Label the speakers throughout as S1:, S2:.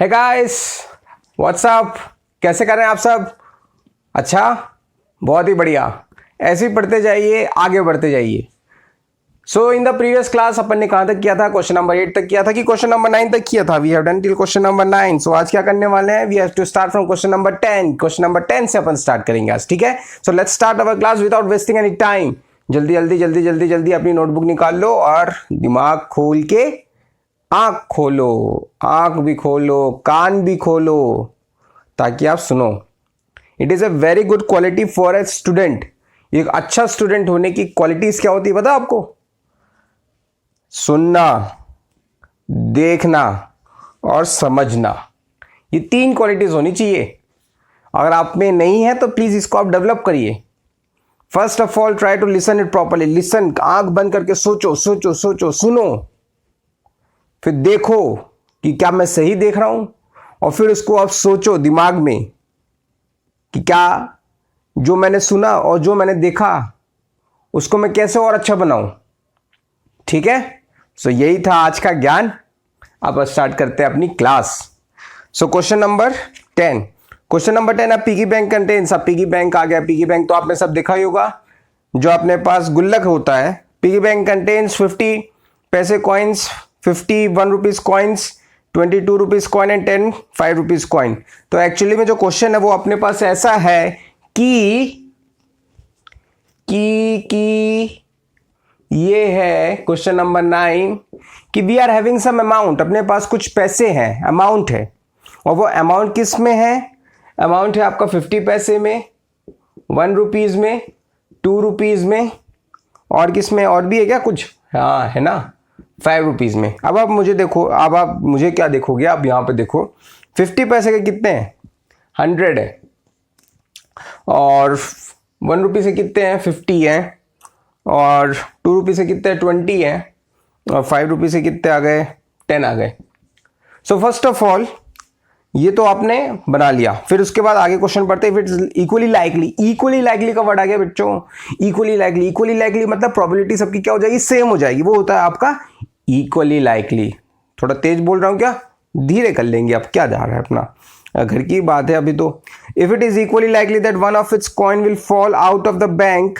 S1: Hey guys, WhatsApp, कैसे कर रहे हैं आप सब? अच्छा, बहुत ही बढ़िया। ऐसे ही पढ़ते जाइए, आगे बढ़ते जाइए। सो इन द प्रीवियस क्लास अपन ने कहाँ तक किया था? क्वेश्चन नंबर 8 तक किया था कि क्वेश्चन नंबर 9 तक किया था? We have done till question number 9। So आज क्या करने वाले हैं? We have to start from question number 10। Question number 10 से अपन स्टार्ट करेंगे आज, ठीक है? So let's start our class without wasting any time. जल्दी जल्दी जल्दी जल्दी जल्दी अपनी नोटबुक निकाल लो और दिमाग खोल के आंख खोलो, आंख भी खोलो, कान भी खोलो, ताकि आप सुनो। It is a very good quality for a student. एक अच्छा स्टूडेंट होने की क्वालिटीज क्या होती है पता आपको? सुनना, देखना और समझना। ये 3 क्वालिटीज होनी चाहिए। अगर आप में नहीं है तो प्लीज इसको आप डेवलप करिए। First of all try to listen it properly. Listen, आंख बंद करके सोचो सोचो सोचो, सुनो, फिर देखो कि क्या मैं सही देख रहा हूं, और फिर उसको आप सोचो दिमाग में कि क्या जो मैंने सुना और जो मैंने देखा उसको मैं कैसे और अच्छा बनाऊं। ठीक है? सो यही था आज का ज्ञान। अब स्टार्ट करते हैं अपनी class. So question number 10। Question number 10, अब पिगी बैंक कंटेन्स। अब पिगी बैंक आ गया। पिगी बैंक तो आपने सब देखा ही होगा, जो अपने पास गुल्लक होता है। पिगी बैंक कंटेन्स 50 पैसे coins, 50 1 rupees coins, 22 rupees coin and 10 5 rupees coin. तो एक्चुअली में जो क्वेश्चन है वो अपने पास ऐसा है कि ये है क्वेश्चन नंबर 9 कि we are having some amount. अपने पास कुछ पैसे हैं, अमाउंट है, और वो अमाउंट किस में है? अमाउंट है आपका 50 पैसे में, 1 रुपीज में, 2 रुपीज में, और किस में? और भी है क्या कुछ? हाँ है ना, 5 रुपीज में। अब आप मुझे देखो, अब आप मुझे क्या देखोगे? आप यहां पे देखो, 50 पैसे के कितने हैं? 100 है, और 1 रुपी से कितने हैं? 50 है, और 2 रुपी से कितने हैं? 20 है, और 5 रुपी से कितने आ गए? 10 आ गए। सो फर्स्ट ऑफ ऑल ये तो आपने बना लिया। फिर उसके बाद आगे क्वेश्चन पढ़ते हैं। It's equally likely. Equally likely का वर्ड आ गया बच्चों। इक्वली लाइकली, इक्वली लाइकली मतलब प्रोबेबिलिटी सबकी क्या हो जाएगी? सेम हो जाएगी। वो होता है आपका इक्वली लाइकली। थोड़ा तेज बोल रहा हूं क्या? धीरे कर लेंगे। अब क्या जा रहा है अपना, घर की बात है अभी तो। If it is equally likely that one of its coin will fall out of the bank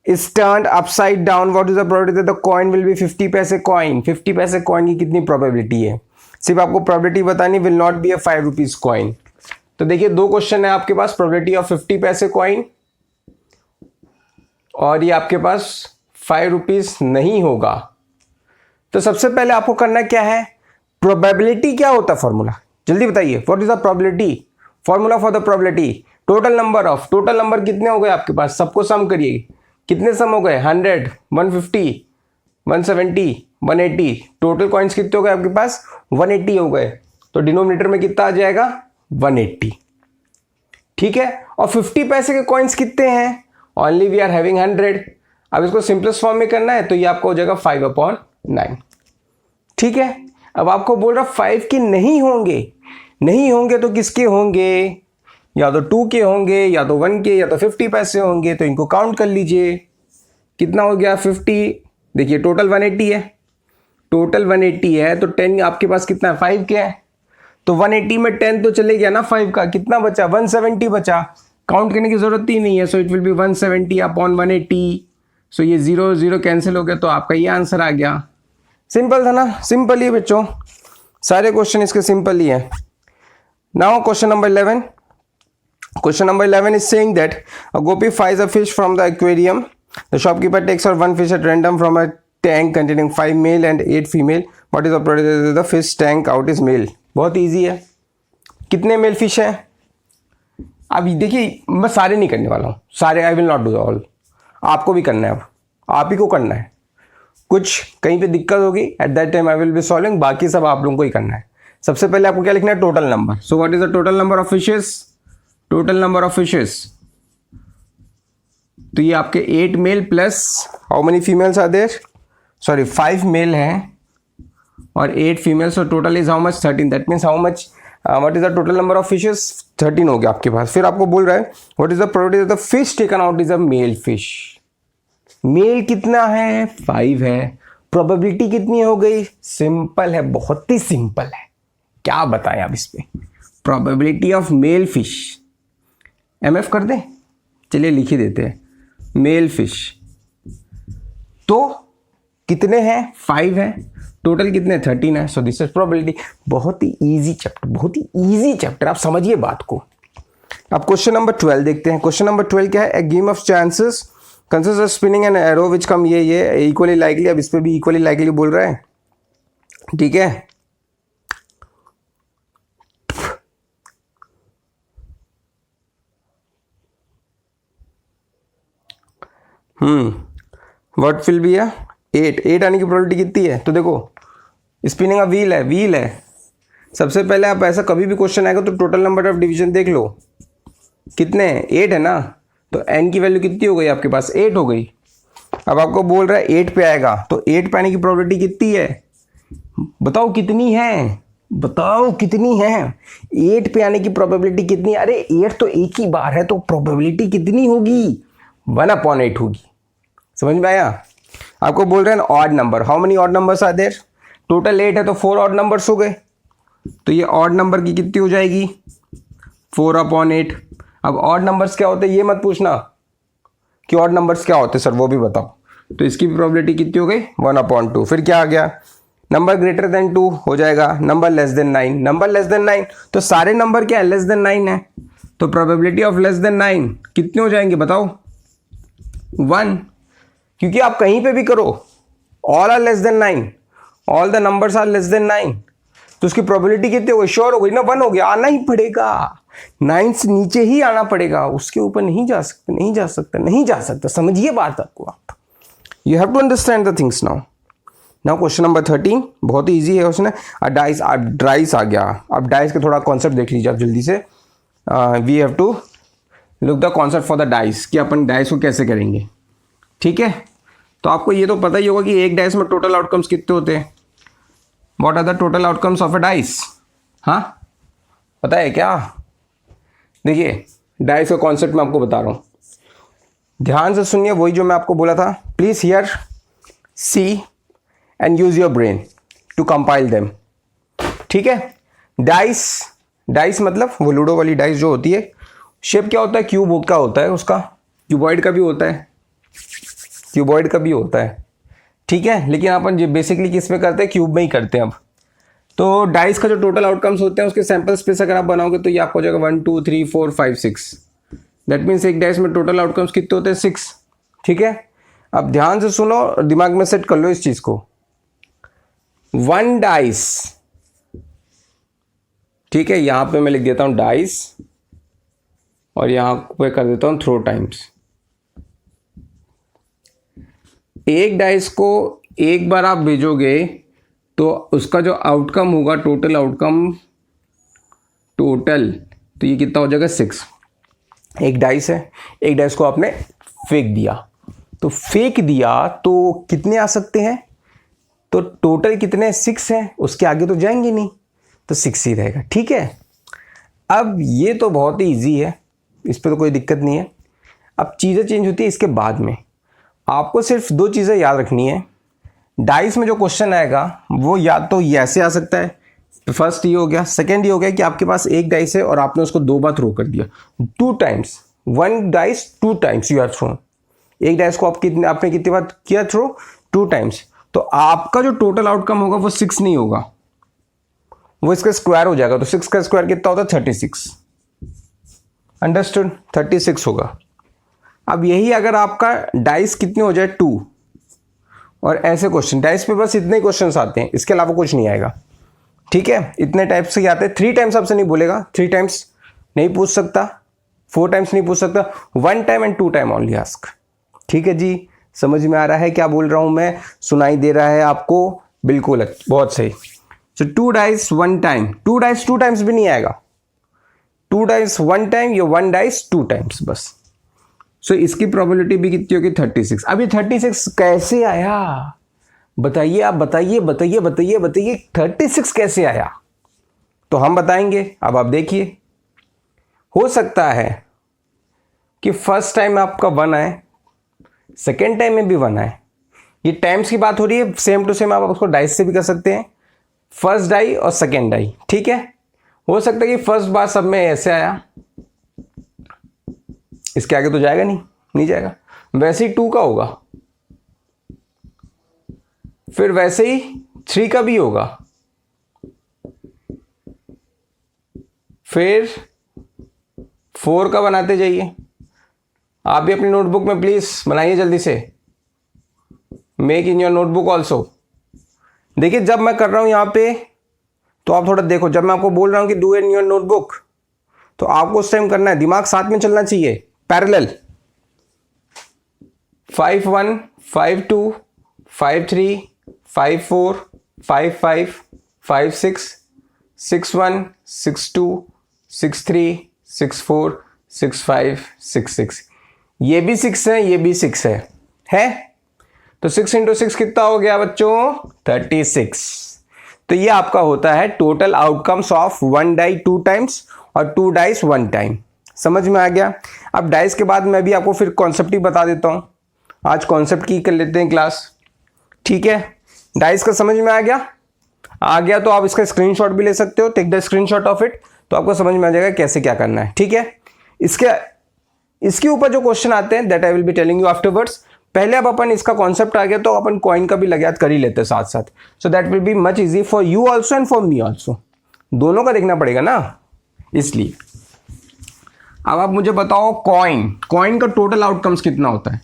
S1: is turned upside down, what is the probability that the coin will be 50 पैसे कॉइन? 50 पैसे कॉइन की कितनी probability है? सिर्फ आपको probability बतानी, will not be a 5 rupees coin. तो देखिए 2 क्वेश्चन है आपके पास, प्रोबेबिलिटी ऑफ 50 पैसे कॉइन, और ये आपके पास 5 रुपीज नहीं होगा। तो सबसे पहले आपको करना क्या है? प्रोबेबिलिटी क्या होता है फॉर्मूला? जल्दी बताइए, what is the probability? Formula for the probability, total number of, total number कितने हो गए आपके पास? सबको सम करिए। कितने सम हो गए? 100, 150, 170, 180। टोटल कॉइन्स कितने हो गए आपके पास? 180 हो गए। तो डिनोमिनेटर में कितना आ जाएगा? 180। ठीक है? और 50 पैसे के कॉइन्स कितने हैं? Only we are having 100। अब इसको सिंपलेस्ट फॉर्म में करना है तो ये आपको हो जाएगा 5/9। ठीक है? अब आपको बोल रहा 5 के नहीं होंगे। नहीं होंगे तो किसके होंगे? या तो 2 के होंगे, या तो 1 के, या तो 50 पैसे होंगे। तो इनको काउंट कर लीजिए। कितना हो गया? 50। देखिए टोटल 180 है, टोटल 180 है, तो 10 आपके पास कितना है? 5 के है। तो 180 में 10 तो चले गया ना 5 का। कितना बचा? 170 बचा। काउंट करने की जरूरत ही नहीं है। So it will be 170 upon 180। सो ये 0 0 कैंसिल हो गया, तो आपका ये आंसर आ गया। सिंपल था ना? सिंपल ही बच्चों, सारे क्वेश्चन इसके सिंपल ही है। Now question number 11। Question number 11 is saying that a gopi buys a fish from the aquarium. The shopkeeper takes out 1 fish at random from a tank containing 5 male and 8 female. What is the probability that the fish tank out is male? बहुत easy है। कितने mail fish हैं? अब देखिए मैं सारे नहीं करने वाला हूँ, सारे I will not do all. आपको भी करना है, अब आप ही को करना है। कुछ कहीं पे दिक्कत होगी, at that time I will be solving. बाकी सब आप लोगों को ही करना है। सबसे पहले आपको क्या लिखना है? Total number. So what is the total number of fishes? Total number of fishes, तो ये आपके 8 male plus how many females are there? Sorry 5 male हैं और 8 फीमेल्स, और total is how much? 13। That means how much? What is the total number of fishes? 13 हो गया आपके पास। फिर आपको बोल रहा है what is the probability that the fish taken out is a male fish. Male कितना है? 5 है। प्रोबेबिलिटी कितनी हो गई? सिंपल है, बहुत ही सिंपल है। क्या बताएं आप इस पे, probability of male fish, MF कर दें, चलिए लिख ही देते हैं, मेल फिश। तो कितने हैं, 5 हैं, टोटल कितने, 13 है। So this is probability. बहुत ही इजी चैप्टर, बहुत ही इजी चैप्टर, आप समझिए बात को। अब क्वेश्चन नंबर 12 देखते हैं। क्वेश्चन नंबर 12 क्या है, a game of chances consist of spinning an arrow which come, ये इक्वली लाइकली, अब इस पे भी इक्वली लाइकली बोल रहा है, ठीक है। व्हाट विल बी 8 आने की प्रोबेबिलिटी कितनी है, तो देखो स्पिनिंग का व्हील है। सबसे पहले आप ऐसा कभी भी क्वेश्चन आएगा तो टोटल नंबर ऑफ डिवीजन देख लो, कितने हैं, 8 है ना, तो n की वैल्यू कितनी हो गई आपके पास, 8 हो गई। अब आपको बोल रहा है 8 पे आएगा, तो 8 पे आने की प्रोबेबिलिटी कितनी है, बताओ कितनी है, बताओ कितनी है, 8 पे आने की प्रोबेबिलिटी कितनी है, अरे 8 तो एक ही बार है, तो प्रोबेबिलिटी कितनी होगी, 1/8 होगी। समझ में आया। आपको बोल रहे हैं odd number, how many odd numbers are there, total 8 है तो 4 ऑड नंबर्स हो गए, तो ये ऑड नंबर की कितनी हो जाएगी, 4/8। अब ऑड नंबर्स क्या होते हैं ये मत पूछना कि ऑड नंबर्स क्या होते हैं सर, वो भी बताओ। तो इसकी प्रोबेबिलिटी कितनी हो गई, 1/2। फिर क्या आ गया, नंबर ग्रेटर देन 2 हो जाएगा, number less than 9, number less than 9, तो सारे नंबर क्या है, लेस देन 9 है, तो प्रोबेबिलिटी ऑफ लेस देन 9 कितने हो जाएंगे बताओ, 1। क्योंकि आप कहीं पे भी करो, all are less than 9, all the numbers are less than 9, तो उसकी प्रोबेबिलिटी कितनी हो गई, श्योर हो गई ना, 1 हो गया, आना ही पड़ेगा, 9 से नीचे ही आना पड़ेगा, उसके ऊपर नहीं जा सकते, नहीं जा सकता, नहीं जा सकता। समझिए बात आपको, आप you have to understand the things now. Now question number 13 बहुत ही ईजी है, उसने डाइस, डाइस आ गया। अब डाइस का थोड़ा कॉन्सेप्ट देख लीजिए आप जल्दी से, we have to look the concept for the dice, कि अपन डाइस को कैसे करेंगे, ठीक है। तो आपको ये तो पता ही होगा कि एक डाइस में टोटल आउटकम्स कितने होते हैं, what are the total outcomes of a dice, हाँ पता है क्या। देखिए डाइस का कॉन्सेप्ट मैं आपको बता रहा हूँ, ध्यान से सुनिए, वही जो मैं आपको बोला था, please hear see and use your brain to compile them, ठीक है। डाइस, डाइस मतलब वो लूडो वाली डाइस जो होती है, शेप क्या होता है, क्यूब का होता है, उसका क्यूबॉइड का भी होता है, क्यूबॉइड का भी होता है, ठीक है। लेकिन अपन जो बेसिकली किस में करते हैं, क्यूब में ही करते हैं। अब तो डाइस का जो टोटल आउटकम्स होते हैं उसके सैंपल स्पेस अगर आप बनाओगे तो ये आपको हो जाएगा 1 2 3 4 5 6, दैट मीन्स एक डाइस में टोटल आउटकम्स कितने होते हैं, 6, ठीक है। अब ध्यान से सुनो, दिमाग में सेट कर लो इस चीज को, 1 डाइस, ठीक है, यहां पे मैं लिख देता हूं डाइस और यहां पे कर देता हूं थ्रो टाइम्स। एक डाइस को एक बार आप भेजोगे तो उसका जो आउटकम होगा, टोटल आउटकम, टोटल, तो ये कितना हो जाएगा, 6। एक डाइस है, एक डाइस को आपने फेंक दिया, तो फेंक दिया तो कितने आ सकते हैं, तो टोटल कितने, 6 हैं, उसके आगे तो जाएंगे नहीं, तो 6 ही रहेगा, ठीक है। अब ये तो बहुत ही ईजी है, इस पर तो कोई दिक्कत नहीं है। अब चीज़ें चेंज होती है इसके बाद में, आपको सिर्फ 2 चीज़ें याद रखनी है। डाइस में जो क्वेश्चन आएगा वो या तो ये ऐसे आ सकता है, फर्स्ट ये हो गया, सेकंड ये हो गया कि आपके पास एक डाइस है और आपने उसको 2 बार थ्रो कर दिया, 2 times, 1 dice 2 times you are thrown. एक डाइस को आपने कितनी बार किया थ्रो, 2 टाइम्स, तो आपका जो टोटल आउटकम होगा वो 6 नहीं होगा, वो इसका स्क्वायर हो जाएगा, तो 6 का स्क्वायर कितना होता है, 36, अंडरस्टूड, 36 होगा। अब यही अगर आपका डाइस कितने हो जाए, 2, और ऐसे क्वेश्चन डाइस पे बस इतने क्वेश्चंस आते हैं, इसके अलावा कुछ नहीं आएगा, ठीक है। इतने टाइप से आते हैं, 3 टाइम्स आपसे नहीं बोलेगा, 3 टाइम्स नहीं पूछ सकता, 4 टाइम्स नहीं पूछ सकता, 1 time and 2 time only ask, ठीक है जी। समझ में आ रहा है क्या बोल रहा हूं मैं, सुनाई दे रहा है आपको, बिल्कुल बहुत सही। सो 2 डाइस 1 टाइम, 2 डाइस 2 टाइम्स भी नहीं आएगा, 2 डाइस 1 टाइम, या 1 डाइस 2 टाइम्स बस। सो इसकी प्रोबेबिलिटी भी कितनी होगी, 36। अब ये 36 कैसे आया, बताइए आप, बताइए बताइए बताइए बताइए, 36 कैसे आया, तो हम बताएंगे। अब आप देखिए, हो सकता है कि फर्स्ट टाइम आपका 1 आए, सेकेंड टाइम में भी 1 आए, ये टाइम्स की बात हो रही है, सेम टू सेम आप उसको डाइस से भी कर सकते हैं, फर्स्ट डाई और सेकेंड डाई, ठीक है। हो सकता है कि फर्स्ट बार सब में ऐसे आया, इसके आगे तो जाएगा नहीं जाएगा। वैसे ही 2 का होगा, फिर वैसे ही 3 का भी होगा, फिर 4 का बनाते जाइए। आप भी अपनी नोटबुक में प्लीज बनाइए जल्दी से, make in your notebook also. देखिए जब मैं कर रहा हूं यहां पे तो आप थोड़ा देखो, जब मैं आपको बोल रहा हूं कि डू इन योर नोटबुक तो आपको उस टाइम करना है, दिमाग साथ में चलना चाहिए, पैरेलल। 5 1 5 2 5 3 5 4 5 5 5 6 6 1 6 2 6 3 6 4 6 5 6 6। ये भी 6 है, ये भी 6 है? तो 6 इंटू 6 कितना हो गया बच्चों? 36। तो ये आपका होता है total outcomes of 1 die 2 times और 2 डाइस 1 टाइम। समझ में आ गया? अब डाइस के बाद मैं भी आपको फिर कॉन्सेप्ट ही बता देता हूं। आज कॉन्सेप्ट की कर लेते हैं क्लास, ठीक है। डाइस का समझ में आ गया तो आप इसका स्क्रीनशॉट भी ले सकते हो, take the screenshot of it, तो आपको समझ में आ जाएगा कैसे क्या करना है, ठीक है। इसके ऊपर जो क्वेश्चन आते हैं that I will be telling you afterwards. पहले अब अपन इसका कॉन्सेप्ट आ गया तो अपन कॉइन का भी लगात कर ही लेते हैं साथ साथ, so that will be much easy for you also and for me also. दोनों का देखना पड़ेगा ना, इसलिए। अब आप मुझे बताओ कॉइन का टोटल आउटकम्स कितना होता है?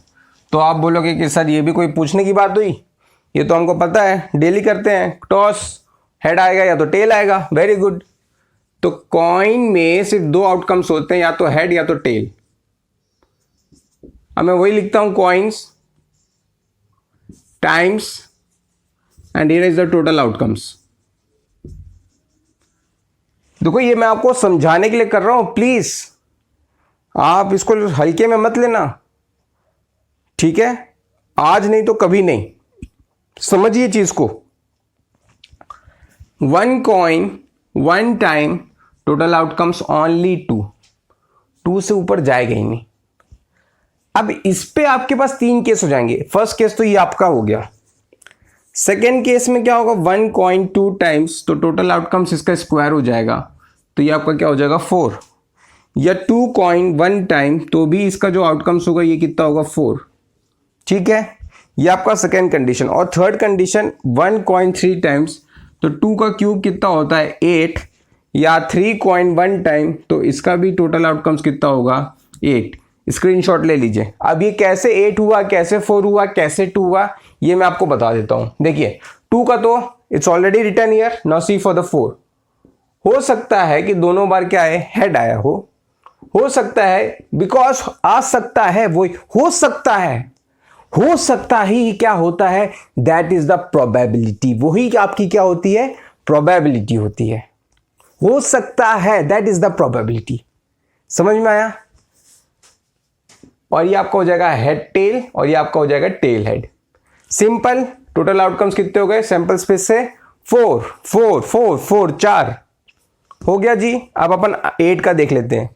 S1: तो आप बोलोगे कि सर ये भी कोई पूछने की बात हुई, ये तो हमको पता है, डेली करते हैं। टॉस हेड आएगा या तो टेल आएगा, वेरी गुड। तो कॉइन में सिर्फ 2 आउटकम्स होते हैं, या तो हेड या तो टेल। अब मैं वही लिखता हूं, coins times and here is the total outcomes. देखो ये मैं आपको समझाने के लिए कर रहा हूं, प्लीज आप इसको हल्के में मत लेना, ठीक है। आज नहीं तो कभी नहीं, समझिए चीज को। 1 coin 1 time, total outcomes only 2 से ऊपर जाएगा ही नहीं। अब इस पे आपके पास 3 केस हो जाएंगे। फर्स्ट केस तो ये आपका हो गया। सेकेंड केस में क्या होगा? 1 कॉइन 2 टाइम्स, तो टोटल आउटकम्स इसका स्क्वायर हो जाएगा, तो ये आपका क्या हो जाएगा? 4। या 2 कॉइन 1 टाइम, तो भी इसका जो आउटकम्स होगा ये कितना होगा? 4, ठीक है। ये आपका सेकेंड कंडीशन। और थर्ड कंडीशन 1 कॉइन 3 टाइम्स, तो 2 का क्यूब कितना होता है? 8। या 3 कॉइन 1 टाइम, तो इसका भी टोटल आउटकम्स कितना होगा? 8। स्क्रीनशॉट ले लीजिए। अब ये कैसे 8 हुआ, कैसे 4 हुआ, कैसे 2 हुआ, ये मैं आपको बता देता हूं। देखिए 2 का तो it's already written here, now see for the 4। हो सकता है कि दोनों बार क्या है? हेड आया हो सकता है, बिकॉज आ सकता है, वो हो सकता ही क्या होता है? That is the probability. वही आपकी क्या होती है? प्रोबेबिलिटी होती है। हो सकता है, दैट इज द प्रोबेबिलिटी। समझ में आया? और ये आपका हो जाएगा हेड टेल, और ये आपका हो जाएगा tail head. Simple. Total outcomes कितने हो गए सैंपल स्पेस से? 4 4 4 4 4 हो गया जी। अब अपन 8 का देख लेते हैं।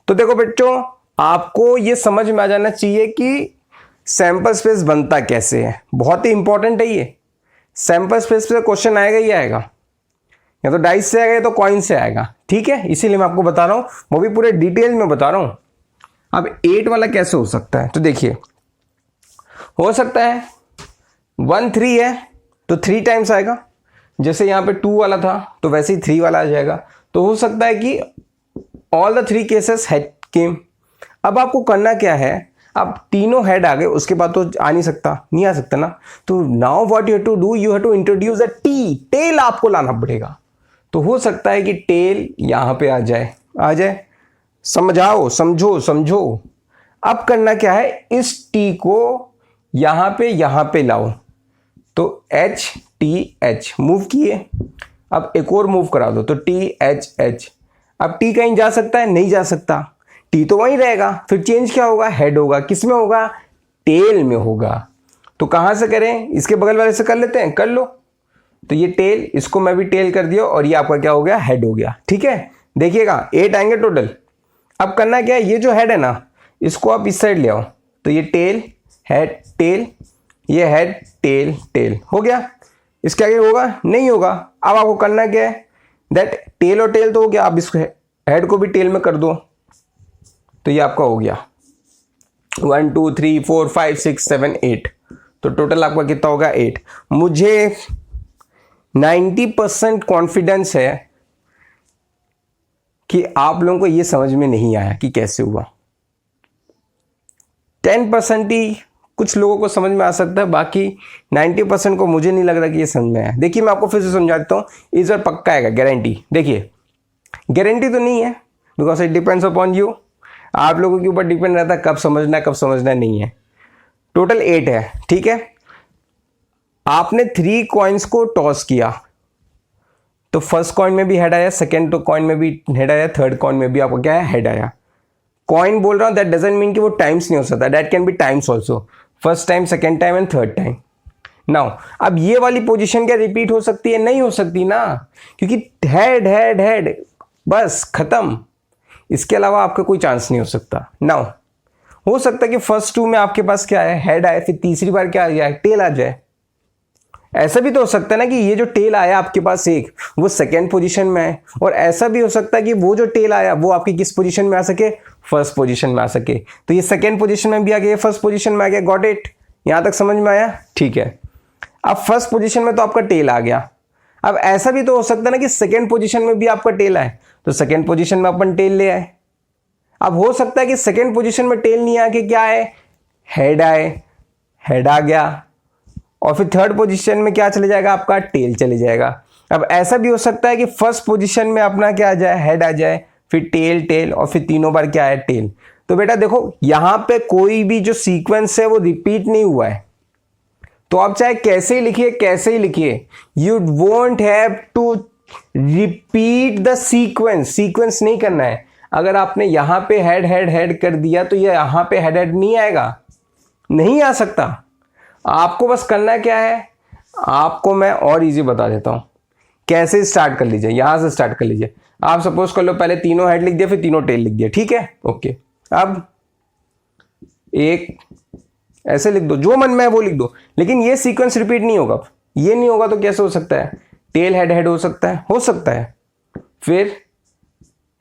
S1: तो देखो बच्चों, आपको ये समझ में आ जाना चाहिए कि सैंपल स्पेस बनता कैसे है। बहुत ही इंपॉर्टेंट है ये। सैंपल स्पेस पे क्वेश्चन आएगा ही आएगा, या तो डाइस से आएगा या तो कॉइन से आएगा, ठीक है। इसीलिए मैं आपको बता रहा हूं, वो भी पूरे डिटेल में बता रहा हूं। अब 8 वाला कैसे हो सकता है? तो देखिए, हो सकता है 1 3 है तो 3 टाइम्स आएगा, जैसे यहां पे 2 वाला था तो वैसे ही 3 वाला आ जाएगा। तो हो सकता है कि ऑल द 3 केसेस हेड केम। अब आपको करना क्या है? अब तीनों हेड आ गए, उसके बाद तो नहीं आ सकता ना। तो now what you have to do, you have to introduce a tail आपको लाना पड़ेगा। तो हो सकता है कि टेल यहां पे आ जाए। समझो। अब करना क्या है? इस टी को यहां पे लाओ। तो एच टी एच मूव किए। अब एक और मूव करा दो, तो टी एच एच। अब टी कहीं जा सकता है? नहीं जा सकता। टी तो वहीं रहेगा। फिर चेंज क्या होगा? हेड होगा। किस में होगा? टेल में होगा। तो कहां से करें? इसके बगल वाले से कर लेते हैं, कर लो। तो ये टेल, इसको मैं भी टेल कर दिया, और ये आपका क्या हो गया? हेड हो गया, ठीक है। देखिएगा 8 आएंगे टोटल। अब करना क्या है? ये जो हेड है ना, इसको आप इस साइड ले आओ। तो ये टेल हेड टेल, ये हेड टेल टेल हो गया। इसके आगे होगा नहीं होगा। अब आपको करना क्या है, दैट टेल और टेल तो हो गया, आप इसको हेड को भी टेल में कर दो, तो ये आपका हो गया 1 2 3 4 5 6 7 8, तो टोटल आपका कितना होगा 8। मुझे 90% कॉन्फिडेंस है कि आप लोगों को ये समझ में नहीं आया कि कैसे हुआ। 10% ही कुछ लोगों को समझ में आ सकता है, बाकी 90% को मुझे नहीं लग रहा कि ये समझ में आया। देखिए मैं आपको फिर से समझा देता हूँ, इस बार पक्का आएगा गारंटी। देखिए गारंटी तो नहीं है, because it depends upon you, आप लोगों के ऊपर डिपेंड रहता है कब समझना है कब समझना नहीं है। टोटल 8 है, ठीक है। आपने 3 कॉइन्स को टॉस किया, तो फर्स्ट कॉइन में भी हेड आया, सेकेंड कॉइन में भी हेड आया, थर्ड कॉइन में भी आपको क्या है हेड आया। कॉइन बोल रहा हूं, दैट डजंट मीन कि वो टाइम्स नहीं हो सकता, that can be times also, first time, second time and third time. Now अब ये वाली पोजीशन क्या रिपीट हो सकती है? नहीं हो सकती ना, क्योंकि हेड हेड हेड बस खत्म, इसके अलावा आपका कोई चांस नहीं हो सकता। नाउ हो सकता है कि फर्स्ट 2 में आपके पास क्या है हेड आए, फिर तीसरी बार क्या आ जाए टेल आ जाए। ऐसा भी तो हो सकता है ना कि ये जो टेल आया आपके पास एक, वो सेकेंड पोजीशन में है, और ऐसा भी हो सकता है कि वो जो टेल आया वो आपकी किस पोजीशन में आ सके, फर्स्ट पोजीशन में आ सके। तो ये सेकेंड पोजीशन में भी आ गया, फर्स्ट पोजीशन में आ गया। Got it? यहां तक समझ में आया? ठीक है। अब फर्स्ट पोजीशन में तो आपका टेल आ गया, अब ऐसा भी तो हो सकता है ना कि सेकेंड पोजीशन में भी आपका टेल आए, तो सेकेंड पोजीशन में अपन टेल ले आए। अब हो सकता है कि सेकेंड पोजीशन में टेल नहीं आके क्या है हेड आए, हेड आ गया, और फिर थर्ड पोजीशन में क्या चले जाएगा आपका टेल चले जाएगा। अब ऐसा भी हो सकता है कि फर्स्ट पोजीशन में अपना क्या आ जाए हेड आ जाए, फिर टेल टेल, और फिर तीनों बार क्या है टेल। तो बेटा देखो यहां पे कोई भी जो सीक्वेंस है वो रिपीट नहीं हुआ है, तो आप चाहे कैसे ही लिखिए कैसे ही लिखिए, you won't have to repeat the sequence, sequence नहीं करना है। अगर आपने यहां पे हेड हेड हेड कर दिया तो ये यहां पे हेड हेड नहीं आएगा, नहीं आ सकता। आपको बस करना क्या है, आपको मैं और इजी बता देता हूं कैसे स्टार्ट कर लीजिए। यहां से स्टार्ट कर लीजिए। आप सपोज कर लो पहले तीनों हेड लिख दिया फिर तीनों टेल लिख दिया, ठीक है ओके। अब एक ऐसे लिख दो, जो मन में है वो लिख दो, लेकिन ये सीक्वेंस रिपीट नहीं होगा। ये नहीं होगा तो कैसे हो सकता है, टेल हेड हेड हो सकता है, हो सकता है, फिर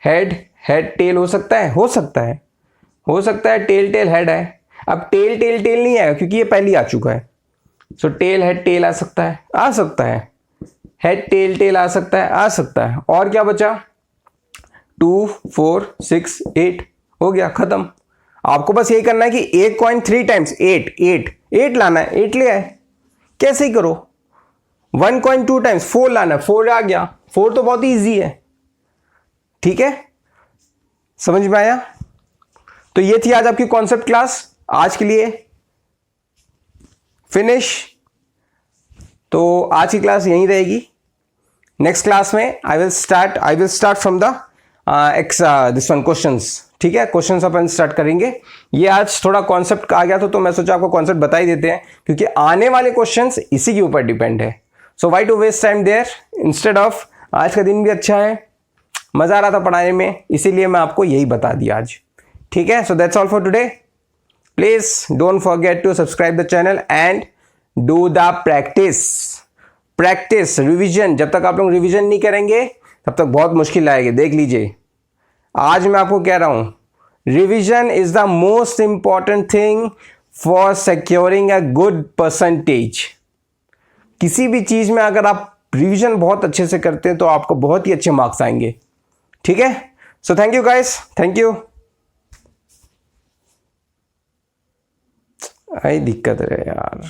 S1: हेड हेड टेल हो सकता है, हो सकता है, हो सकता है टेल टेल हेड है। अब टेल टेल टेल नहीं आएगा क्योंकि ये पहले आ चुका है, सो टेल हेड टेल आ सकता है, आ सकता है, हेड टेल टेल आ सकता है, आ सकता है। और क्या बचा 2 4 6 8 हो गया खत्म। आपको बस यही करना है कि एक कॉइन 3 टाइम्स 8 8 8 लाना है, 8 ले आए, कैसे ही करो। 1 कॉइन 2 टाइम्स 4 लाना है, 4 आ गया, 4 तो बहुत ही ईजी है, ठीक है समझ में आया। तो ये थी आज आपकी कॉन्सेप्ट क्लास, आज के लिए फिनिश। तो आज की क्लास यहीं रहेगी। नेक्स्ट क्लास में I will start from the this one questions, ठीक है। क्वेश्चंस अपन स्टार्ट करेंगे। ये आज थोड़ा कॉन्सेप्ट आ गया था तो मैं सोचा आपको कॉन्सेप्ट बता ही देते हैं, क्योंकि आने वाले क्वेश्चंस इसी के ऊपर डिपेंड है। So why to waste time there instead of. आज का दिन भी अच्छा है, मजा आ रहा था पढ़ाने में, इसीलिए मैं आपको यही बता दिया आज, ठीक है। So that's all for today. Please don't forget to subscribe the channel and do the practice revision। जब तक आप लोग रिवीजन नहीं करेंगे तब तक बहुत मुश्किल आएगी। देख लीजिए आज मैं आपको कह रहा हूं, revision is the most important thing for securing a good percentage. किसी भी चीज में अगर आप रिवीजन बहुत अच्छे से करते हैं तो आपको बहुत ही अच्छे मार्क्स आएंगे, ठीक है। So thank you guys, thank you. आई दिक्कत है यार।